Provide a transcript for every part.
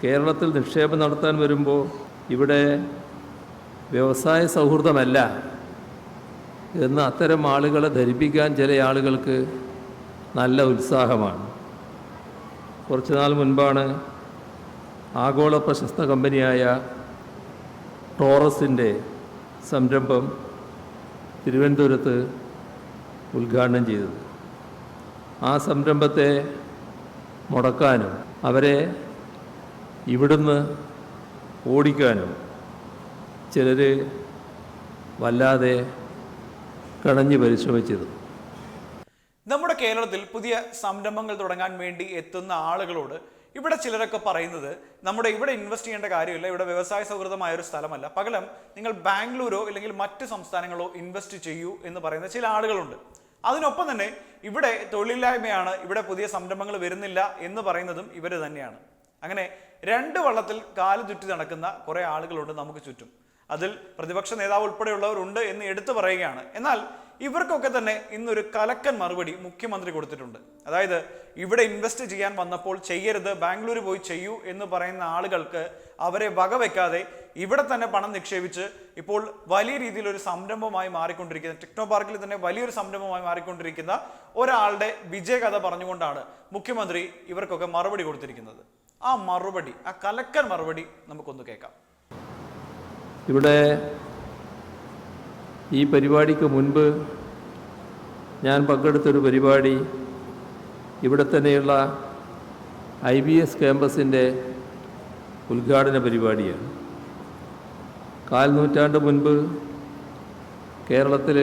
കേരളത്തിൽ നിക്ഷേപം നടത്താൻ വരുമ്പോൾ ഇവിടെ വ്യവസായ സൗഹൃദമല്ല എന്ന് അത്തരം ആളുകളെ ധരിപ്പിക്കാൻ ചില ആളുകൾക്ക് നല്ല ഉത്സാഹമാണ്. കുറച്ച് നാൾ മുൻപാണ് ആഗോള പ്രശസ്ത കമ്പനിയായ ടോറസിൻ്റെ സംരംഭം തിരുവനന്തപുരത്ത് ഉദ്ഘാടനം ചെയ്തത്. ആ സംരംഭത്തെ മുടക്കാനും അവരെ ഇവിടുന്ന് ഓടിക്കാനും ചിലർ വല്ലാതെ കണഞ്ഞ് പരിശ്രമിച്ചിരുന്നു. നമ്മുടെ കേരളത്തിൽ പുതിയ സംരംഭങ്ങൾ തുടങ്ങാൻ വേണ്ടി എത്തുന്ന ആളുകളോട് ഇവിടെ ചിലരൊക്കെ പറയുന്നത് ഇവിടെ ഇൻവെസ്റ്റ് ചെയ്യേണ്ട കാര്യമില്ല, ഇവിടെ വ്യവസായ സൗഹൃദമായ ഒരു സ്ഥലമല്ല, പകരം നിങ്ങൾ ബാംഗ്ലൂരോ അല്ലെങ്കിൽ മറ്റ് സംസ്ഥാനങ്ങളോ ഇൻവെസ്റ്റ് ചെയ്യൂ എന്ന് പറയുന്ന ചില ആളുകളുണ്ട്. അതിനൊപ്പം തന്നെ ഇവിടെ തൊഴിലില്ലായ്മയാണ്, ഇവിടെ പുതിയ സംരംഭങ്ങൾ വരുന്നില്ല എന്ന് പറയുന്നതും ഇവർ തന്നെയാണ്. അങ്ങനെ രണ്ട് വള്ളത്തിൽ കാല് ചുറ്റി നടക്കുന്ന കുറേ ആളുകളുണ്ട് നമുക്ക് ചുറ്റും. അതിൽ പ്രതിപക്ഷ നേതാവ് ഉൾപ്പെടെയുള്ളവരുണ്ട് എന്ന് എടുത്തു പറയുകയാണ്. എന്നാൽ ഇവർക്കൊക്കെ തന്നെ ഇന്നൊരു കലക്കൻ മറുപടി മുഖ്യമന്ത്രി കൊടുത്തിട്ടുണ്ട്. അതായത് ഇവിടെ ഇൻവെസ്റ്റ് ചെയ്യാൻ വന്നപ്പോൾ ചെയ്യരുത്, ബാംഗ്ലൂർ പോയി ചെയ്യൂ എന്ന് പറയുന്ന ആളുകൾക്ക് അവരെ വകവെക്കാതെ ഇവിടെ തന്നെ പണം നിക്ഷേപിച്ച് ഇപ്പോൾ വലിയ രീതിയിൽ ഒരു സംരംഭമായി മാറിക്കൊണ്ടിരിക്കുന്ന, ടെക്നോ പാർക്കിൽ തന്നെ വലിയൊരു സംരംഭമായി മാറിക്കൊണ്ടിരിക്കുന്ന ഒരാളുടെ വിജയകഥ പറഞ്ഞുകൊണ്ടാണ് മുഖ്യമന്ത്രി ഇവർക്കൊക്കെ മറുപടി കൊടുത്തിരിക്കുന്നത്. ആ മറുപടി, ആ കലക്കൻ മറുപടി നമുക്കൊന്ന് കേൾക്കാം. ഇവിടെ ഈ പരിപാടിക്ക് മുൻപ് ഞാൻ പങ്കെടുത്തൊരു പരിപാടി ഇവിടെ തന്നെയുള്ള IBS ക്യാമ്പസിൻ്റെ ഉദ്ഘാടന പരിപാടിയാണ്. 4 നൂറ്റാണ്ട് മുൻപ് കേരളത്തിൽ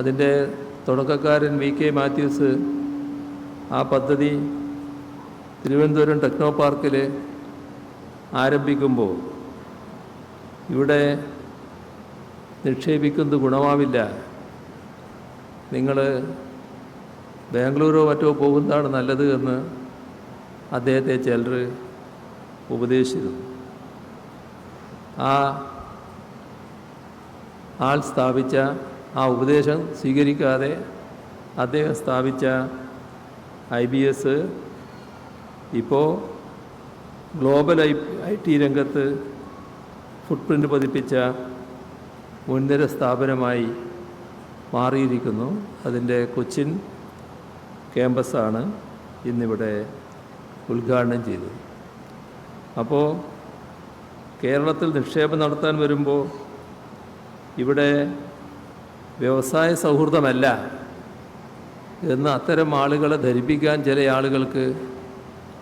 അതിൻ്റെ തുടക്കക്കാരൻ VK മാത്യൂസ് ആ പദ്ധതി തിരുവനന്തപുരം ടെക്നോ പാർക്കിൽ ആരംഭിക്കുമ്പോൾ ഇവിടെ നിക്ഷേപിക്കുന്നത് ഗുണമാവില്ല, നിങ്ങൾ ബാംഗ്ലൂരോ മറ്റോ പോകുന്നതാണ് നല്ലത് എന്ന് അദ്ദേഹത്തെ ചിലർ ഉപദേശിച്ചിരുന്നു. ആ ആൾ സ്ഥാപിച്ച ആ ഉപദേശം സ്വീകരിക്കാതെ അദ്ദേഹം സ്ഥാപിച്ച IBS ഇപ്പോൾ ഗ്ലോബൽ IT രംഗത്ത് ഫുട്പ്രിൻ്റ് പതിപ്പിച്ച മുൻനിര സ്ഥാപനമായി മാറിയിരിക്കുന്നു. അതിൻ്റെ കൊച്ചിൻ ക്യാമ്പസാണ് ഇന്നിവിടെ ഉദ്ഘാടനം ചെയ്തത്. അപ്പോൾ കേരളത്തിൽ നിക്ഷേപം നടത്താൻ വരുമ്പോൾ ഇവിടെ വ്യവസായ സൗഹൃദമല്ല എന്ന് അത്തരം ആളുകളെ ധരിപ്പിക്കാൻ ചില ആളുകൾക്ക്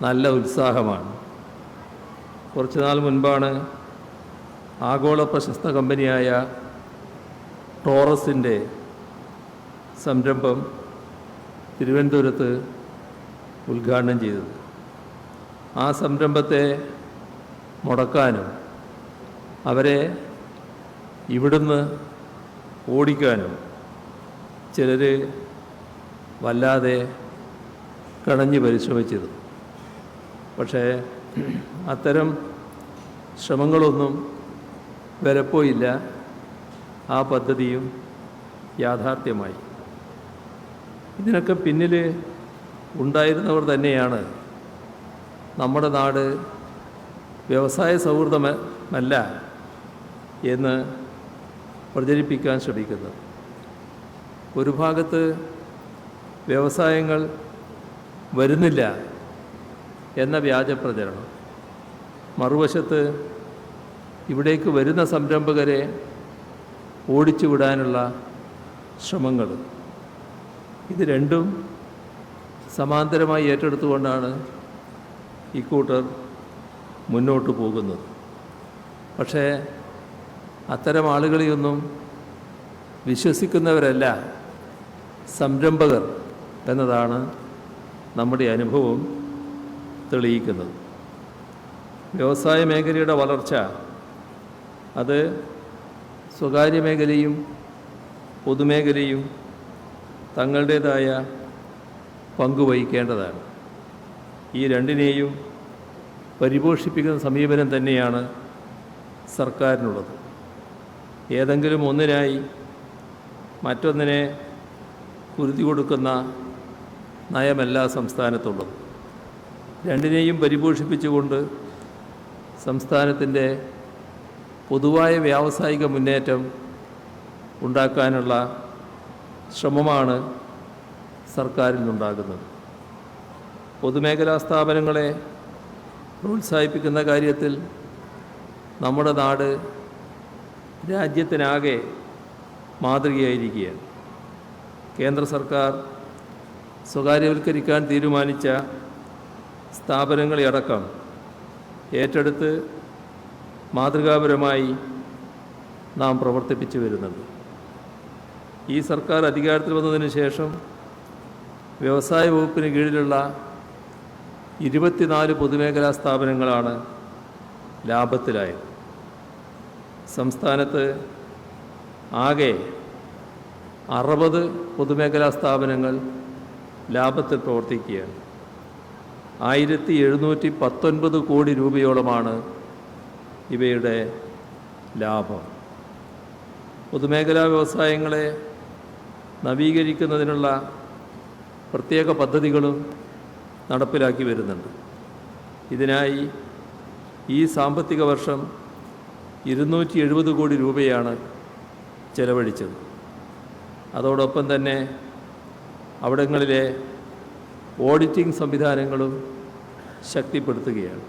നല്ല ഉത്സാഹമാണ്. കുറച്ച് നാൾ മുൻപാണ് ആഗോള പ്രശസ്ത കമ്പനിയായ ടോറസിൻ്റെ സംരംഭം തിരുവനന്തപുരത്ത് ഉദ്ഘാടനം ചെയ്തത്. ആ സംരംഭത്തെ മുടക്കാനും അവരെ ഇവിടുന്ന് ഓടിക്കാനും ചിലർ വല്ലാതെ കണഞ്ഞ് പരിശ്രമിച്ചിരുന്നു. പക്ഷേ അത്തരം ശ്രമങ്ങളൊന്നും വിലപ്പോയില്ല. ആ പദ്ധതിയും യാഥാർത്ഥ്യമായി. ഇതിനൊക്കെ പിന്നിൽ ഉണ്ടായിരുന്നവർ തന്നെയാണ് നമ്മുടെ നാട് വ്യവസായ സൗഹൃദമല്ല എന്ന് പ്രചരിപ്പിക്കാൻ ശ്രമിക്കുന്നത്. ഒരു ഭാഗത്ത് വ്യവസായങ്ങൾ വരുന്നില്ല എന്ന വ്യാജ പ്രചരണം, മറുവശത്ത് ഇവിടേക്ക് വരുന്ന സംരംഭകരെ ഓടിച്ചു വിടാനുള്ള ശ്രമങ്ങൾ, ഇത് രണ്ടും സമാന്തരമായി ഏറ്റെടുത്തുകൊണ്ടാണ് ഇക്കൂട്ടർ മുന്നോട്ട് പോകുന്നത്. പക്ഷേ അത്തരം ആളുകളെയൊന്നും വിശ്വസിക്കുന്നവരല്ല സംരംഭകർ എന്നതാണ് നമ്മുടെ അനുഭവം തെളിയിക്കുന്നത്. വ്യവസായ മേഖലയുടെ വളർച്ച അത് സ്വകാര്യ മേഖലയും പൊതുമേഖലയും തങ്ങളുടേതായ പങ്കുവഹിക്കേണ്ടതാണ്. ഈ രണ്ടിനെയും പരിപോഷിപ്പിക്കുന്ന സമീപനം തന്നെയാണ് സർക്കാരിനുള്ളത്. ഏതെങ്കിലും ഒന്നിനായി മറ്റൊന്നിനെ കുരുതി കൊടുക്കുന്ന നയമല്ല സംസ്ഥാനത്തുള്ളത്. രണ്ടിനെയും പരിപോഷിപ്പിച്ചുകൊണ്ട് സംസ്ഥാനത്തിൻ്റെ പൊതുവായ വ്യാവസായിക മുന്നേറ്റം ഉണ്ടാക്കാനുള്ള ശ്രമമാണ് സർക്കാരിൽ നിന്നുണ്ടാകുന്നത്. പൊതുമേഖലാ സ്ഥാപനങ്ങളെ പ്രോത്സാഹിപ്പിക്കുന്ന കാര്യത്തിൽ നമ്മുടെ നാട് രാജ്യത്തിനാകെ മാതൃകയായിരിക്കുകയാണ്. കേന്ദ്ര സർക്കാർ സ്വകാര്യവൽക്കരിക്കാൻ തീരുമാനിച്ച സ്ഥാപനങ്ങളെയടക്കം ഏറ്റെടുത്ത് മാതൃകാപരമായി നാം പ്രവർത്തിപ്പിച്ചു വരുന്നുണ്ട്. ഈ സർക്കാർ അധികാരത്തിൽ വന്നതിന് ശേഷം വ്യവസായ വകുപ്പിന് കീഴിലുള്ള 24 പൊതുമേഖലാ സ്ഥാപനങ്ങളാണ് ലാഭത്തിലായത്. സംസ്ഥാനത്ത് ആകെ 60 പൊതുമേഖലാ സ്ഥാപനങ്ങൾ ലാഭത്തിൽ പ്രവർത്തിക്കുകയാണ്. 1719 കോടി രൂപയോളമാണ് ഇവയുടെ ലാഭം. പൊതുമേഖലാ വ്യവസായങ്ങളെ നവീകരിക്കുന്നതിനുള്ള പ്രത്യേക പദ്ധതികളും നടപ്പിലാക്കി വരുന്നുണ്ട്. ഇതിനായി ഈ സാമ്പത്തിക വർഷം 270 കോടി രൂപയാണ് ചെലവഴിച്ചത്. അതോടൊപ്പം തന്നെ അവിടങ്ങളിലെ ഓഡിറ്റിംഗ് സംവിധാനങ്ങളും ശക്തിപ്പെടുത്തുകയാണ്.